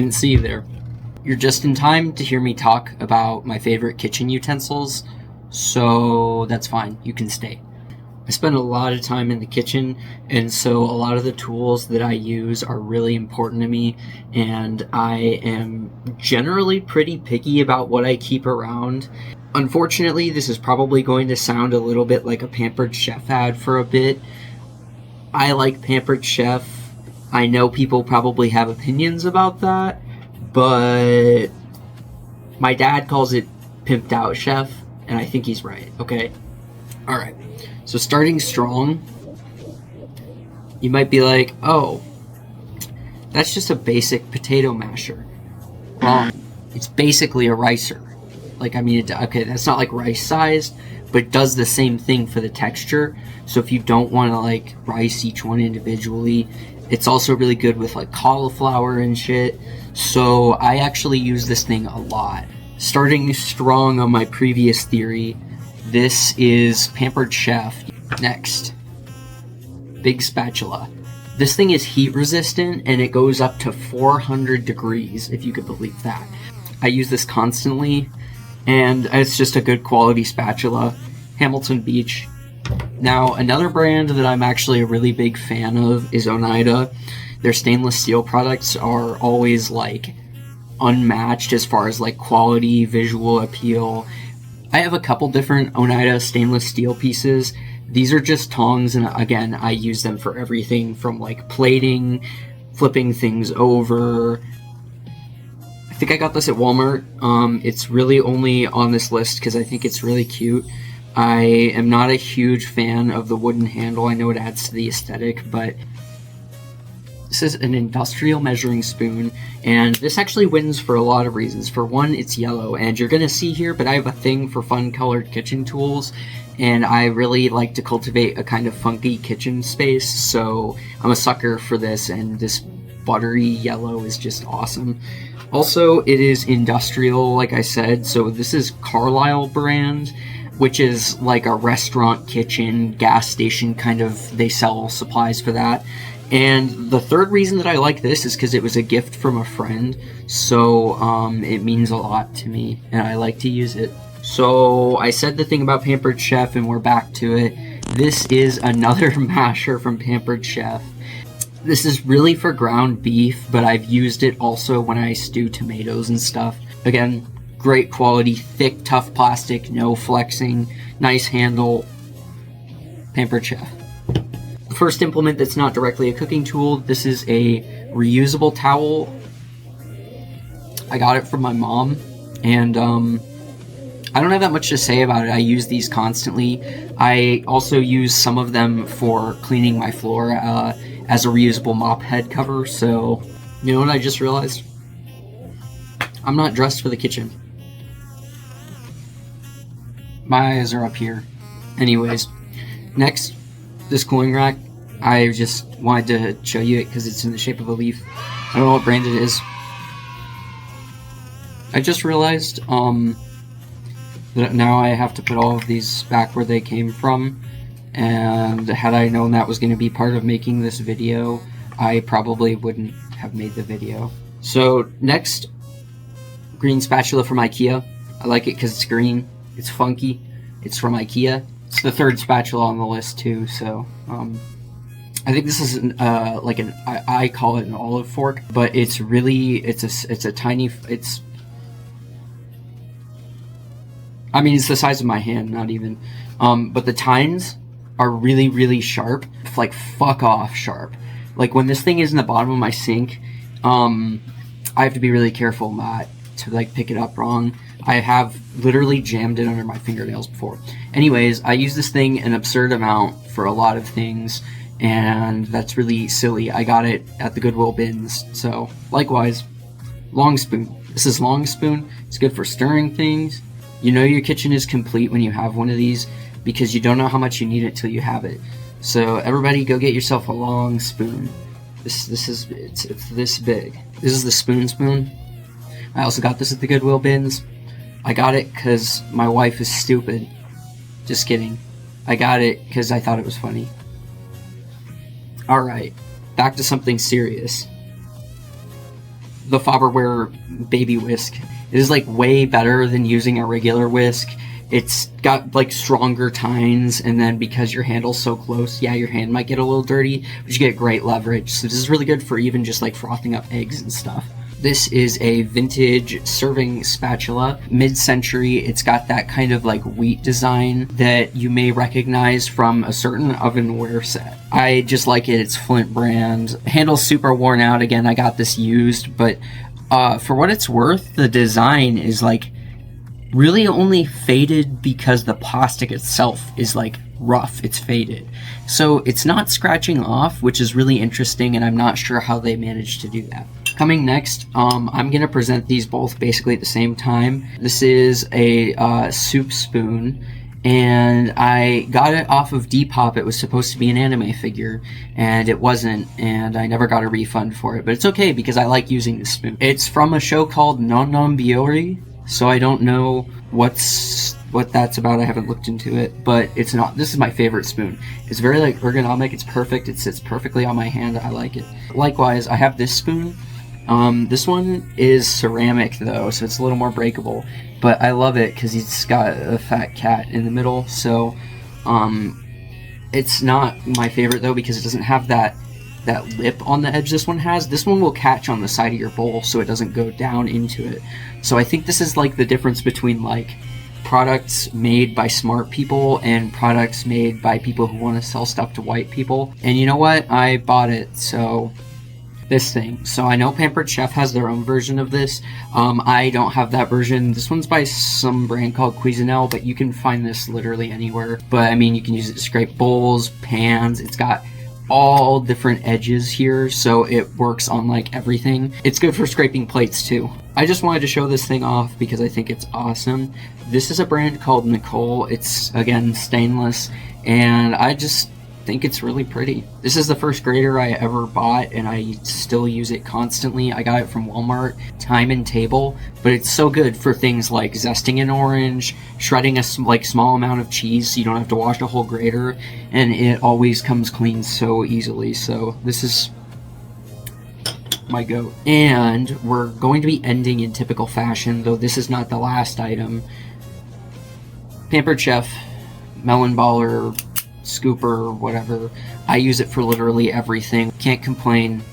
Didn't see you there. You're just in time to hear me talk about my favorite kitchen utensils, so that's fine. You can stay. I spend a lot of time in the kitchen, and so a lot of the tools that I use are really important to me, and I am generally pretty picky about what I keep around. Unfortunately, this is probably going to sound a little bit like a Pampered Chef ad for a bit. I like Pampered Chef. I know people probably have opinions about that, but my dad calls it Pimped Out Chef, and I think he's right, okay? Alright, so starting strong, you might be like, oh, that's just a basic potato masher. Wrong. It's basically a ricer. Like, I mean, okay, that's not like rice sized, but it does the same thing for the texture. So if you don't want to like rice each one individually, it's also really good with like cauliflower and shit. So I actually use this thing a lot. Starting strong on my previous theory, this is Pampered Chef. Next, big spatula. This thing is heat resistant and it goes up to 400 degrees, if you could believe that. I use this constantly, and it's just a good quality spatula. Hamilton Beach. Now, another brand that I'm actually a really big fan of is Oneida. Their stainless steel products are always like unmatched as far as like quality, visual appeal. I have a couple different Oneida stainless steel pieces. These are just tongs, and again, I use them for everything from like plating, flipping things over. I think I got this at Walmart. It's really only on this list because I think it's really cute. I am not a huge fan of the wooden handle. I know it adds to the aesthetic, but this is an industrial measuring spoon, and this actually wins for a lot of reasons. For one, it's yellow, and you're going to see here, but I have a thing for fun colored kitchen tools, and I really like to cultivate a kind of funky kitchen space, so I'm a sucker for this, and this buttery yellow is just awesome. Also, it is industrial, like I said, so this is Carlisle brand, which is like a restaurant, kitchen, gas station kind of, they sell supplies for that. And the third reason that I like this is because it was a gift from a friend, so it means a lot to me, and I like to use it. So I said the thing about Pampered Chef, and we're back to it. This is another masher from Pampered Chef. This is really for ground beef, but I've used it also when I stew tomatoes and stuff. Again, great quality, thick, tough plastic, no flexing, nice handle. Pampered Chef. The first implement that's not directly a cooking tool, this is a reusable towel. I got it from my mom, and I don't have that much to say about it. I use these constantly. I also use some of them for cleaning my floor as a reusable mop head cover, so you know what I just realized? I'm not dressed for the kitchen. My eyes are up here. Anyways, next, this cooling rack. I just wanted to show you it because it's in the shape of a leaf. I don't know what brand it is. I just realized that now I have to put all of these back where they came from, and had I known that was going to be part of making this video, I probably wouldn't have made the video. So next, green spatula from IKEA. I like it because it's green, it's funky, it's from IKEA. It's the third spatula on the list too, so I think this is like an, I call it an olive fork, but it's really, it's a tiny, I mean, it's the size of my hand, not even, but the tines are really, really sharp, like fuck off sharp. Like when this thing is in the bottom of my sink, I have to be really careful not to like pick it up wrong. I have literally jammed it under my fingernails before. Anyways, I use this thing an absurd amount for a lot of things, and that's really silly. I got it at the Goodwill bins. So likewise, long spoon. This is long spoon. It's good for stirring things. You know your kitchen is complete when you have one of these because you don't know how much you need it till you have it. So everybody go get yourself a long spoon. It's this big. This is the spoon. I also got this at the Goodwill bins. I got it because my wife is stupid. Just kidding. I got it because I thought it was funny. Alright, back to something serious. the Farberware baby whisk. It is like way better than using a regular whisk. It's got like stronger tines, and then because your handle's so close, yeah, your hand might get a little dirty, but you get great leverage. So this is really good for even just like frothing up eggs and stuff. This is a vintage serving spatula, mid-century. It's got that kind of like wheat design that you may recognize from a certain ovenware set. I just like it. It's Flint brand. Handle's super worn out. Again, I got this used, but for what it's worth, the design is like really only faded because the plastic itself is like rough. It's faded. So it's not scratching off, which is really interesting, and I'm not sure how they managed to do that. Coming next, I'm going to present these both basically at the same time. This is a soup spoon, and I got it off of Depop. It was supposed to be an anime figure, and it wasn't, and I never got a refund for it, but it's okay because I like using this spoon. It's from a show called Non Non Biori, so I don't know what that's about. I haven't looked into it, but it's not. This is my favorite spoon. It's very like ergonomic. It's perfect. It sits perfectly on my hand. I like it. Likewise, I have this spoon. This one is ceramic though, so it's a little more breakable, but I love it because it's got a fat cat in the middle. So it's not my favorite though because it doesn't have that lip on the edge this one has. This one will catch on the side of your bowl so it doesn't go down into it. So I think this is like the difference between like products made by smart people and products made by people who want to sell stuff to white people. And you know what? I bought it, so this thing. So I know Pampered Chef has their own version of this. I don't have that version. This one's by some brand called Cuisinelle, but you can find this literally anywhere. But I mean, you can use it to scrape bowls, pans. It's got all different edges here, so it works on like everything. It's good for scraping plates too. I just wanted to show this thing off because I think it's awesome. This is a brand called Nicole. It's again stainless, and I just think it's really pretty. This is the first grater I ever bought, and I still use it constantly. I got it from Walmart, time and table, but it's so good for things like zesting an orange, shredding a small amount of cheese so you don't have to wash a whole grater, and it always comes clean so easily. So this is my goat. And we're going to be ending in typical fashion, though this is not the last item. Pampered Chef, melon baller, scooper, whatever. I use it for literally everything. Can't complain.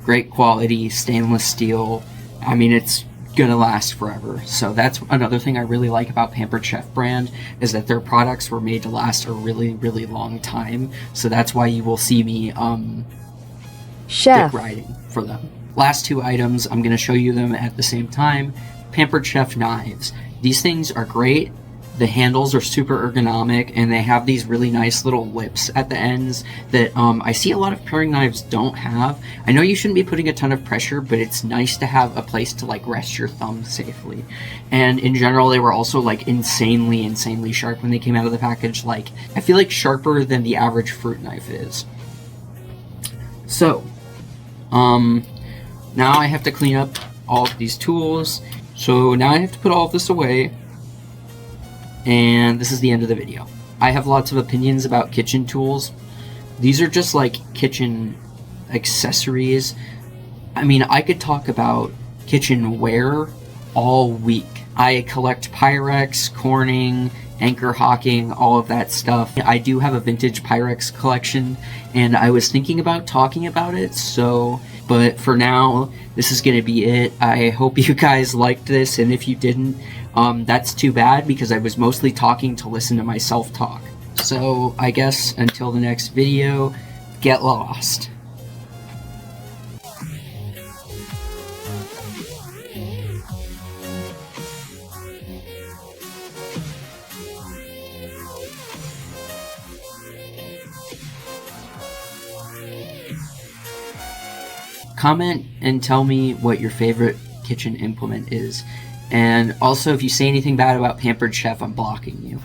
Great quality, stainless steel. I mean, it's gonna last forever. So that's another thing I really like about Pampered Chef brand, is that their products were made to last a really, really long time. So that's why you will see me Chef dick riding for them. Last two items, I'm gonna show you them at the same time. Pampered Chef knives. These things are great. The handles are super ergonomic, and they have these really nice little lips at the ends that I see a lot of paring knives don't have. I know you shouldn't be putting a ton of pressure, but it's nice to have a place to like rest your thumb safely. And in general, they were also like insanely sharp when they came out of the package. Like, I feel like sharper than the average fruit knife is. So, now I have to clean up all of these tools. So now I have to put all of this away. And this is the end of the video. I have lots of opinions about kitchen tools. These are just like kitchen accessories. I mean, I could talk about kitchenware all week. I collect Pyrex, Corning, Anchor Hocking, all of that stuff. I do have a vintage Pyrex collection, and I was thinking about talking about it, but for now, this is gonna be it. I hope you guys liked this, and if you didn't, that's too bad because I was mostly talking to listen to myself talk. So I guess until the next video, get lost. Comment and tell me what your favorite kitchen implement is. And also, if you say anything bad about Pampered Chef, I'm blocking you.